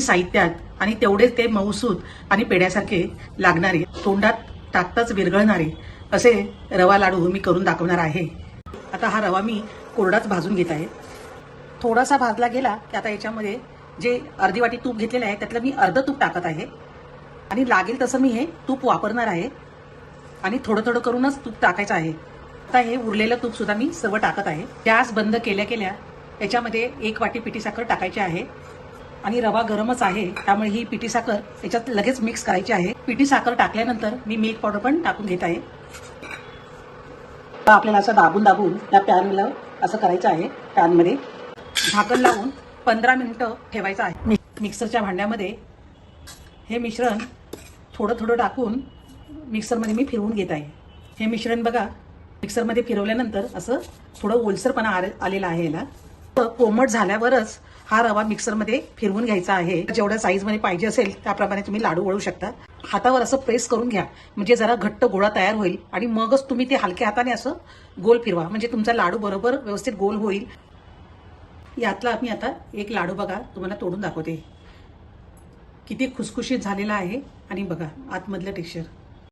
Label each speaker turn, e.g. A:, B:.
A: कमी साहित्यात आणि तेवढेच ते मऊसूत आणि पेढ्यासारखे लागणारे, तोंडात टाकताच विरघळणारे असे रवा लाडू मी करून दाखवणार आहे। आता हा रवा मी कोरडाच भाजून घेत आहे। थोडासा भाजला गेला की आता याच्यामध्ये जे अर्धी वाटी तूप घेतलेलं आहे त्यातलं मी अर्ध तूप टाकत आहे आणि लागेल तसं मी हे तूप वापरणार आहे आणि थोडं थोडं करूनच तूप टाकायचं आहे। आता हे उरलेलं तूप सुद्धा मी सर्व टाकत आहे। गॅस बंद केल्या केल्या याच्यामध्ये 1 वाटी पिठी साखर टाकायची आहे आणि रवा गरमच आहे त्यामुळे ही पिठी साखर याच्यात लगेच मिक्स करायची आहे। पिठी साखर टाकल्यानंतर मी मिल्क पावडर पण टाकून घेत आहे। आपल्याला असं दाबून दाबून या पॅनला असं करायचं आहे। पॅनमध्ये झाकण लावून 15 मिनिटं ठेवायचं आहे। मिक्सरच्या भांड्यामध्ये हे मिश्रण थोडं थोडं टाकून मिक्सरमध्ये मी फिरवून घेत आहे। हे मिश्रण बघा मिक्सरमध्ये फिरवल्यानंतर असं थोडं ओलसरपणा आलेला आहे। याला कोमट झाल्यावरच हा रवा मिक्सरमध्ये फिरवून घ्यायचा आहे। जेवढ्या साईजमध्ये पाहिजे असेल त्याप्रमाणे तुम्ही लाडू वळू शकता। हातावर असं प्रेस करून घ्या म्हणजे जरा घट्ट गोळा तयार होईल आणि मगच तुम्ही ते हलक्या हाताने असं गोल फिरवा म्हणजे तुमचा लाडू बरोबर व्यवस्थित गोल होईल। यातला मी आता एक लाडू बघा तुम्हाला तोडून दाखवते। किती खुसखुशीत झालेला आहे आणि बघा आतमधलं टेक्स्चर